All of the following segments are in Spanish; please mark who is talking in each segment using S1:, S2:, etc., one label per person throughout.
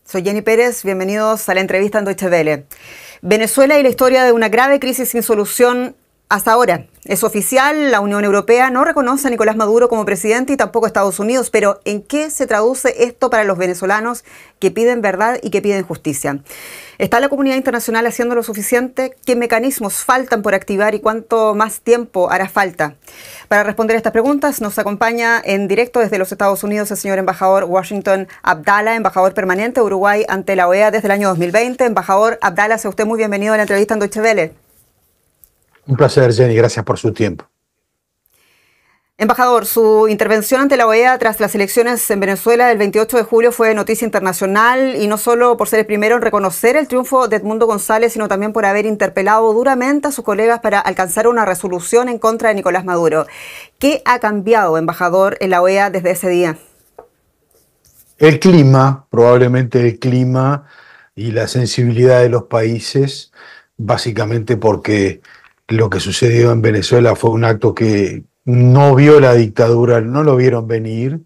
S1: Soy Jenny Pérez, bienvenidos a la entrevista en Deutsche Welle. Venezuela y la historia de una grave crisis sin solución hasta ahora. Es oficial, la Unión Europea no reconoce a Nicolás Maduro como presidente y tampoco Estados Unidos, pero ¿en qué se traduce esto para los venezolanos que piden verdad y que piden justicia? ¿Está la comunidad internacional haciendo lo suficiente? ¿Qué mecanismos faltan por activar y cuánto más tiempo hará falta? Para responder estas preguntas nos acompaña en directo desde los Estados Unidos el señor embajador Washington Abdala, embajador permanente de Uruguay ante la OEA desde el año 2020. Embajador Abdala, sea usted muy bienvenido a la entrevista en Deutsche Welle.
S2: Un placer, Jenny, gracias por su tiempo.
S1: Embajador, su intervención ante la OEA tras las elecciones en Venezuela el 28 de julio fue noticia internacional y no solo por ser el primero en reconocer el triunfo de Edmundo González, sino también por haber interpelado duramente a sus colegas para alcanzar una resolución en contra de Nicolás Maduro. ¿Qué ha cambiado, embajador, en la OEA desde ese día?
S2: El clima, probablemente el clima y la sensibilidad de los países, básicamente porque lo que sucedió en Venezuela fue un acto que no vio la dictadura, no lo vieron venir.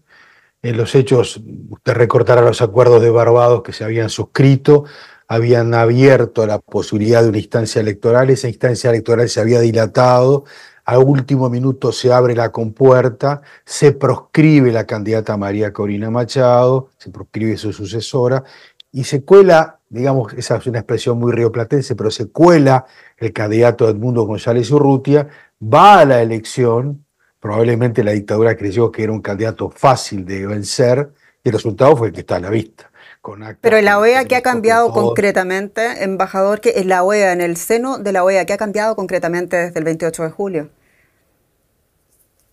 S2: En los hechos, usted recordará los acuerdos de Barbados que se habían suscrito, habían abierto la posibilidad de una instancia electoral, esa instancia electoral se había dilatado, a último minuto se abre la compuerta, se proscribe la candidata María Corina Machado, se proscribe su sucesora, y se cuela, digamos, esa es una expresión muy rioplatense, pero se cuela el candidato Edmundo González Urrutia, va a la elección, probablemente la dictadura creyó que era un candidato fácil de vencer, y el resultado fue el que está a la vista.
S1: Pero en la OEA, ¿qué ha cambiado concretamente, embajador? Que en la OEA, en el seno de la OEA, ¿qué ha cambiado concretamente desde el 28 de julio?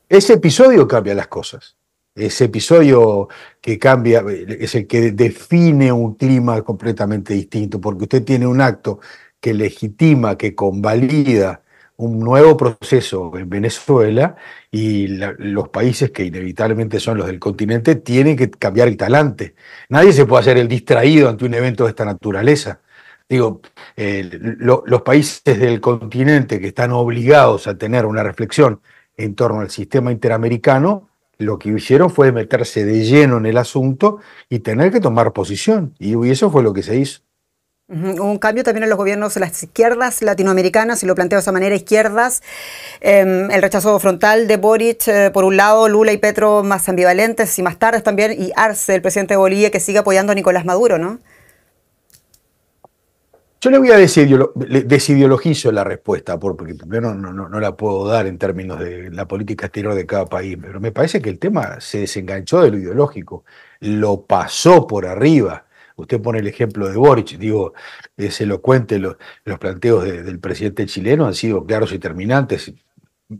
S2: Ese episodio cambia las cosas. Ese episodio que cambia es el que define un clima completamente distinto, porque usted tiene un acto que legitima, que convalida un nuevo proceso en Venezuela y los países que inevitablemente son los del continente tienen que cambiar el talante. Nadie se puede hacer el distraído ante un evento de esta naturaleza. Digo, los países del continente que están obligados a tener una reflexión en torno al sistema interamericano, lo que hicieron fue meterse de lleno en el asunto y tener que tomar posición. Y eso fue lo que se hizo.
S1: Hubo un cambio también en los gobiernos de las izquierdas latinoamericanas, si lo planteo de esa manera, izquierdas. El rechazo frontal de Boric, por un lado, Lula y Petro más ambivalentes y más tarde también, y Arce, el presidente de Bolivia, que sigue apoyando a Nicolás Maduro, ¿no?
S2: Yo le voy a desideologizo la respuesta, porque primero no la puedo dar en términos de la política exterior de cada país, pero me parece que el tema se desenganchó de lo ideológico, lo pasó por arriba. Usted pone el ejemplo de Boric, digo, es elocuente, los planteos del presidente chileno han sido claros y terminantes.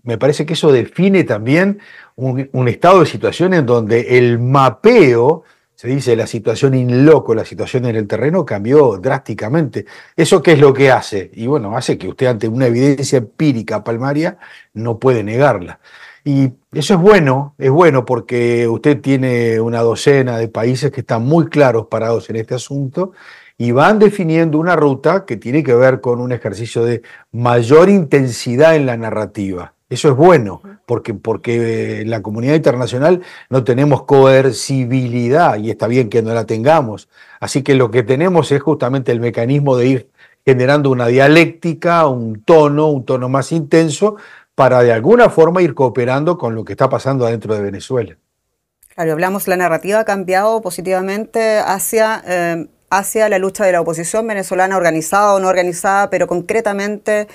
S2: Me parece que eso define también un estado de situación en donde el mapeo, se dice la situación in loco, la situación en el terreno cambió drásticamente. ¿Eso qué es lo que hace? Y bueno, hace que usted ante una evidencia empírica palmaria no puede negarla. Y eso es bueno porque usted tiene una docena de países que están muy claros parados en este asunto y van definiendo una ruta que tiene que ver con un ejercicio de mayor intensidad en la narrativa. Eso es bueno, porque en la comunidad internacional no tenemos coercibilidad y está bien que no la tengamos. Así que lo que tenemos es justamente el mecanismo de ir generando una dialéctica, un tono más intenso, para de alguna forma ir cooperando con lo que está pasando adentro de Venezuela.
S1: Claro, hablamos, la narrativa ha cambiado positivamente hacia la lucha de la oposición venezolana, organizada o no organizada, pero concretamente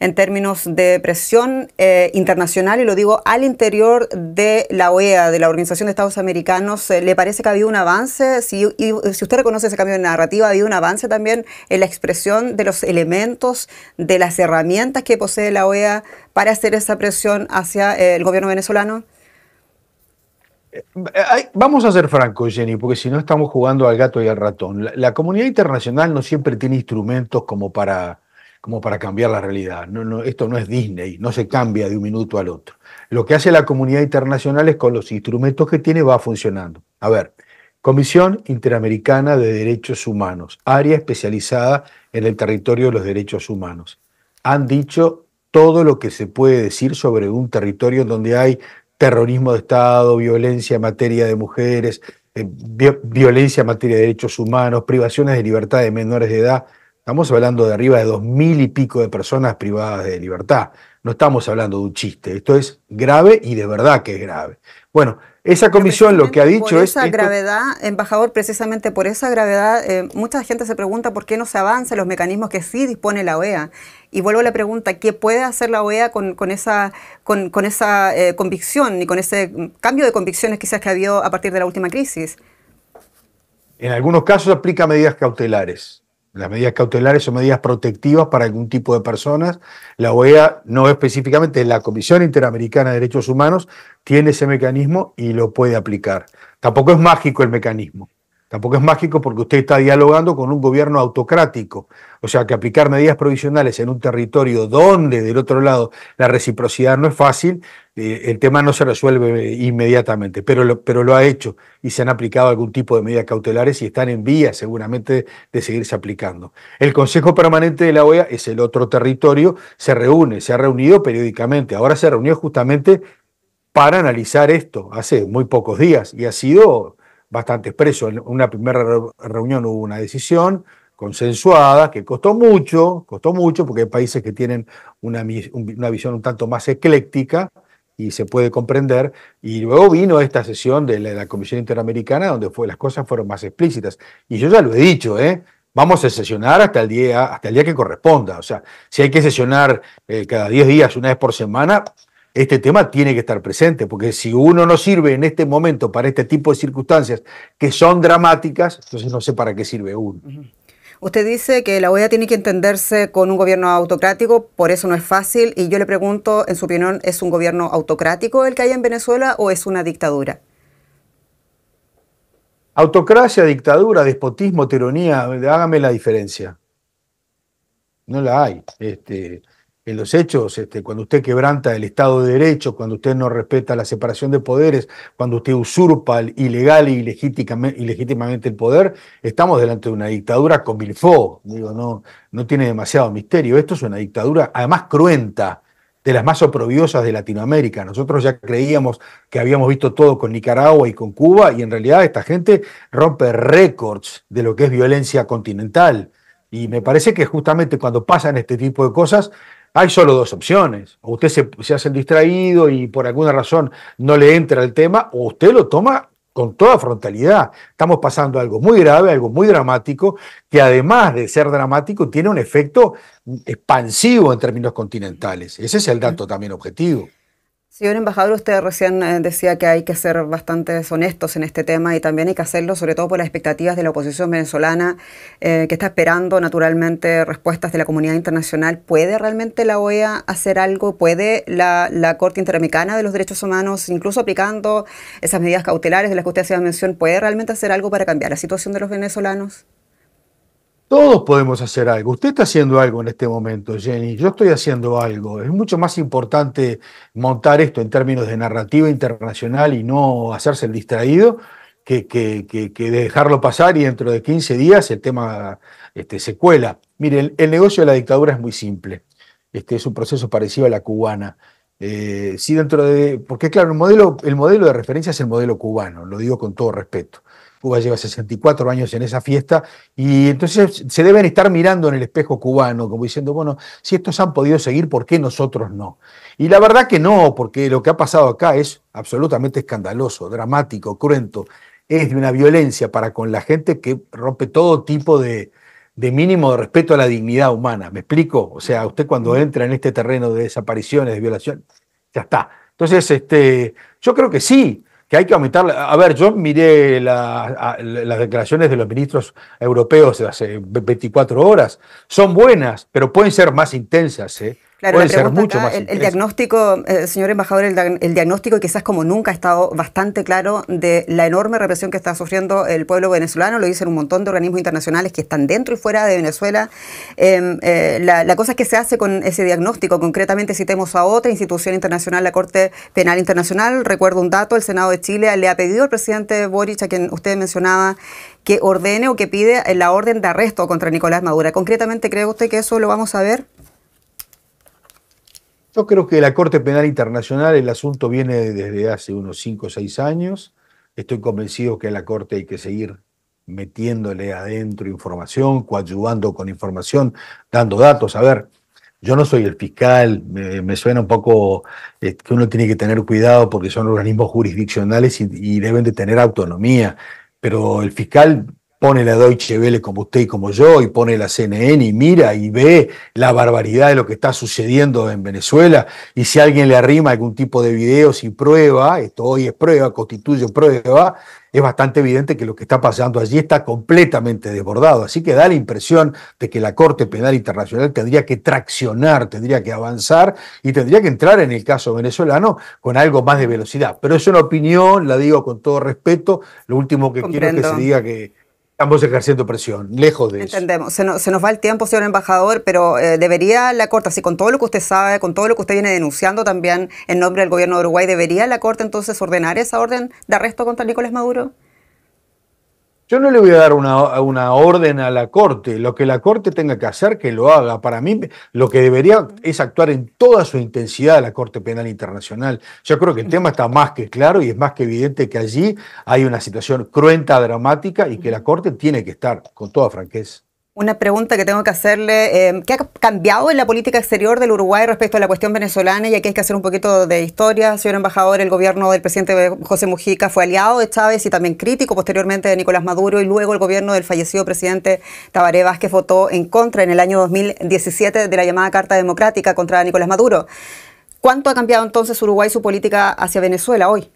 S1: en términos de presión internacional, y lo digo al interior de la OEA, de la Organización de Estados Americanos. ¿Le parece que ha habido un avance? Si usted reconoce ese cambio de narrativa, ¿ha habido un avance también en la expresión de los elementos, de las herramientas que posee la OEA para hacer esa presión hacia el gobierno venezolano?
S2: Vamos a ser francos, Jenny, porque si no estamos jugando al gato y al ratón. La comunidad internacional no siempre tiene instrumentos como para cambiar la realidad. Esto no es Disney, no se cambia de un minuto al otro. Lo que hace la comunidad internacional es con los instrumentos que tiene va funcionando. A ver, Comisión Interamericana de Derechos Humanos, área especializada en el territorio de los derechos humanos. Han dicho todo lo que se puede decir sobre un territorio donde hay terrorismo de Estado, violencia en materia de mujeres, violencia en materia de derechos humanos, privaciones de libertad de menores de edad. Estamos hablando de arriba de 2000 y pico de personas privadas de libertad. No estamos hablando de un chiste. Esto es grave y de verdad que es grave. Bueno, esa comisión lo que ha dicho es...
S1: Por esa gravedad, embajador, precisamente por esa gravedad, mucha gente se pregunta por qué no se avanza en los mecanismos que sí dispone la OEA. Y vuelvo a la pregunta, ¿qué puede hacer la OEA con esa convicción y con ese cambio de convicciones quizás que ha habido a partir de la última crisis?
S2: En algunos casos aplica medidas cautelares. Las medidas cautelares son medidas protectivas para algún tipo de personas. La OEA, no específicamente, la Comisión Interamericana de Derechos Humanos tiene ese mecanismo y lo puede aplicar. Tampoco es mágico el mecanismo. Tampoco es mágico porque usted está dialogando con un gobierno autocrático. O sea que aplicar medidas provisionales en un territorio donde del otro lado la reciprocidad no es fácil, el tema no se resuelve inmediatamente, pero lo ha hecho y se han aplicado algún tipo de medidas cautelares y están en vía seguramente de seguirse aplicando. El Consejo Permanente de la OEA es el otro territorio, se ha reunido periódicamente, ahora se reunió justamente para analizar esto hace muy pocos días y ha sido bastante expreso. En una primera reunión hubo una decisión consensuada que costó mucho porque hay países que tienen una visión un tanto más ecléctica y se puede comprender, y luego vino esta sesión de la Comisión Interamericana donde las cosas fueron más explícitas. Y yo ya lo he dicho, vamos a sesionar hasta el día que corresponda. O sea, si hay que sesionar cada 10 días, una vez por semana, este tema tiene que estar presente, porque si uno no sirve en este momento para este tipo de circunstancias que son dramáticas, entonces no sé para qué sirve uno.
S1: Usted dice que la OEA tiene que entenderse con un gobierno autocrático, por eso no es fácil, y yo le pregunto, en su opinión, ¿es un gobierno autocrático el que hay en Venezuela o es una dictadura?
S2: Autocracia, dictadura, despotismo, tiranía, hágame la diferencia. No la hay. En los hechos, cuando usted quebranta el Estado de Derecho, cuando usted no respeta la separación de poderes, cuando usted usurpa ilegal y ilegítimamente el poder, estamos delante de una dictadura comilfó. Digo, no tiene demasiado misterio. Esto es una dictadura, además cruenta, de las más oprobiosas de Latinoamérica. Nosotros ya creíamos que habíamos visto todo con Nicaragua y con Cuba, y en realidad esta gente rompe récords de lo que es violencia continental. Y me parece que justamente cuando pasan este tipo de cosas, hay solo dos opciones. O usted se hace el distraído y por alguna razón no le entra el tema, o usted lo toma con toda frontalidad. Estamos pasando algo muy grave, algo muy dramático, que además de ser dramático, tiene un efecto expansivo en términos continentales. Ese es el dato también objetivo.
S1: Señor embajador, usted recién decía que hay que ser bastante honestos en este tema y también hay que hacerlo sobre todo por las expectativas de la oposición venezolana que está esperando naturalmente respuestas de la comunidad internacional. ¿Puede realmente la OEA hacer algo? ¿Puede la Corte Interamericana de los Derechos Humanos, incluso aplicando esas medidas cautelares de las que usted hacía mención, puede realmente hacer algo para cambiar la situación de los venezolanos?
S2: Todos podemos hacer algo. Usted está haciendo algo en este momento, Jenny. Yo estoy haciendo algo. Es mucho más importante montar esto en términos de narrativa internacional y no hacerse el distraído que dejarlo pasar y dentro de 15 días el tema se cuela. Mire, el negocio de la dictadura es muy simple. Es un proceso parecido a la cubana. Sí, porque claro, el modelo de referencia es el modelo cubano, lo digo con todo respeto. Cuba lleva 64 años en esa fiesta y entonces se deben estar mirando en el espejo cubano, como diciendo, bueno, si estos han podido seguir, ¿por qué nosotros no? Y la verdad que no, porque lo que ha pasado acá es absolutamente escandaloso, dramático, cruento, es de una violencia para con la gente que rompe todo tipo de mínimo de respeto a la dignidad humana. ¿Me explico? O sea, usted cuando entra en este terreno de desapariciones, de violación, ya está. Entonces, yo creo que sí, que hay que aumentar. A ver, yo miré las declaraciones de los ministros europeos de hace 24 horas. Son buenas, pero pueden ser más intensas,
S1: Claro,
S2: pueden ser mucho más
S1: el diagnóstico, señor embajador, el diagnóstico quizás como nunca ha estado bastante claro de la enorme represión que está sufriendo el pueblo venezolano, lo dicen un montón de organismos internacionales que están dentro y fuera de Venezuela. La cosa es que se hace con ese diagnóstico, concretamente citemos a otra institución internacional, la Corte Penal Internacional. Recuerdo un dato, el Senado de Chile le ha pedido al presidente Boric, a quien usted mencionaba, que ordene o que pide la orden de arresto contra Nicolás Maduro. Concretamente, ¿cree usted que eso lo vamos a ver?
S2: Yo creo que la Corte Penal Internacional, el asunto viene desde hace unos 5 o 6 años. Estoy convencido que a la Corte hay que seguir metiéndole adentro información, coadyuvando con información, dando datos. A ver, yo no soy el fiscal, me suena un poco que uno tiene que tener cuidado porque son organismos jurisdiccionales y deben de tener autonomía, pero el fiscal pone la Deutsche Welle como usted y como yo, y pone la CNN y mira y ve la barbaridad de lo que está sucediendo en Venezuela, y si alguien le arrima algún tipo de videos y prueba, esto hoy es prueba, constituye prueba, es bastante evidente que lo que está pasando allí está completamente desbordado. Así que da la impresión de que la Corte Penal Internacional tendría que traccionar, tendría que avanzar y tendría que entrar en el caso venezolano con algo más de velocidad. Pero es una opinión, la digo con todo respeto. Lo último que quiero es que se diga que estamos ejerciendo presión, lejos de eso.
S1: Entendemos. Se nos va el tiempo, señor embajador, pero debería la Corte, así con todo lo que usted sabe, con todo lo que usted viene denunciando también en nombre del gobierno de Uruguay, ¿debería la Corte entonces ordenar esa orden de arresto contra Nicolás Maduro?
S2: Yo no le voy a dar una orden a la Corte. Lo que la Corte tenga que hacer, que lo haga. Para mí, lo que debería es actuar en toda su intensidad la Corte Penal Internacional. Yo creo que el tema está más que claro y es más que evidente que allí hay una situación cruenta, dramática y que la Corte tiene que estar, con toda franqueza.
S1: Una pregunta que tengo que hacerle, ¿qué ha cambiado en la política exterior del Uruguay respecto a la cuestión venezolana? Y aquí hay que hacer un poquito de historia. Señor embajador, el gobierno del presidente José Mujica fue aliado de Chávez y también crítico posteriormente de Nicolás Maduro, y luego el gobierno del fallecido presidente Tabaré Vázquez votó en contra en el año 2017 de la llamada Carta Democrática contra Nicolás Maduro. ¿Cuánto ha cambiado entonces Uruguay su política hacia Venezuela hoy?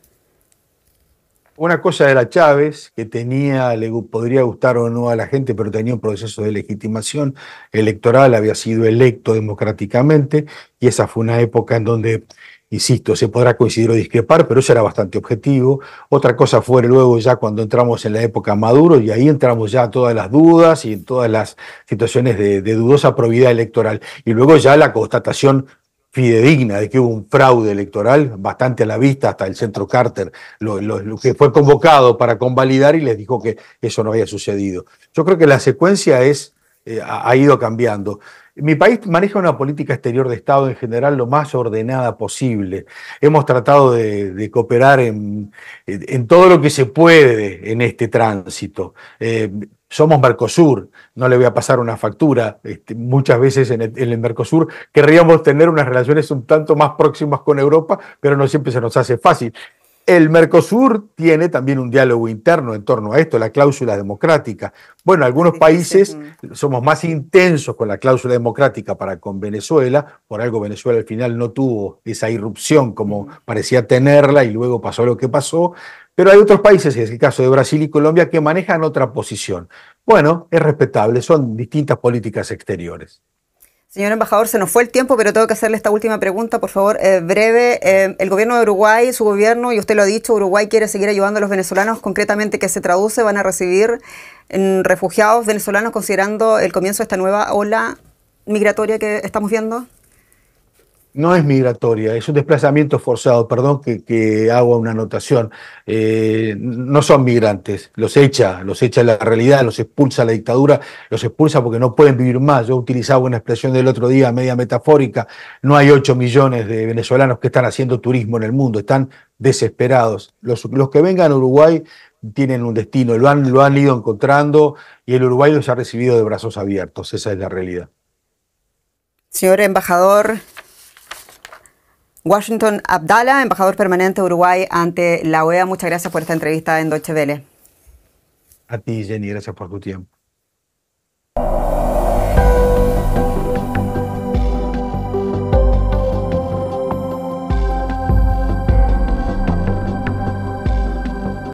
S2: Una cosa era Chávez, que le podría gustar o no a la gente, pero tenía un proceso de legitimación electoral, había sido electo democráticamente, y esa fue una época en donde, insisto, se podrá coincidir o discrepar, pero eso era bastante objetivo. Otra cosa fue luego ya cuando entramos en la época Maduro, y ahí entramos ya a todas las dudas y en todas las situaciones de dudosa probidad electoral. Y luego ya la constatación fidedigna de que hubo un fraude electoral bastante a la vista, hasta el Centro Carter lo que fue convocado para convalidar y les dijo que eso no había sucedido. Yo creo que la secuencia ha ido cambiando. Mi país maneja una política exterior de Estado en general lo más ordenada posible. Hemos tratado de cooperar en todo lo que se puede en este tránsito. Somos Mercosur, no le voy a pasar una factura. Muchas veces en el Mercosur querríamos tener unas relaciones un tanto más próximas con Europa, pero no siempre se nos hace fácil. El Mercosur tiene también un diálogo interno en torno a esto, la cláusula democrática. Bueno, algunos países somos más intensos con la cláusula democrática para con Venezuela, por algo Venezuela al final no tuvo esa irrupción como parecía tenerla y luego pasó lo que pasó, pero hay otros países, es el caso de Brasil y Colombia, que manejan otra posición. Bueno, es respetable, son distintas políticas exteriores.
S1: Señor embajador, se nos fue el tiempo, pero tengo que hacerle esta última pregunta, por favor, breve. El gobierno de Uruguay, su gobierno, y usted lo ha dicho, Uruguay quiere seguir ayudando a los venezolanos. Concretamente, ¿qué se traduce? ¿Van a recibir refugiados venezolanos considerando el comienzo de esta nueva ola migratoria que estamos viendo?
S2: No es migratoria, es un desplazamiento forzado, perdón que hago una anotación. No son migrantes, los echa la realidad, los expulsa la dictadura, los expulsa porque no pueden vivir más. Yo utilizaba una expresión del otro día media metafórica, no hay 8 millones de venezolanos que están haciendo turismo en el mundo, están desesperados. Los que vengan a Uruguay tienen un destino, lo han ido encontrando y el Uruguay los ha recibido de brazos abiertos, esa es la realidad.
S1: Señor embajador Washington Abdala, embajador permanente de Uruguay ante la OEA, muchas gracias por esta entrevista en Deutsche Welle.
S2: A ti, Jenny, gracias por tu tiempo.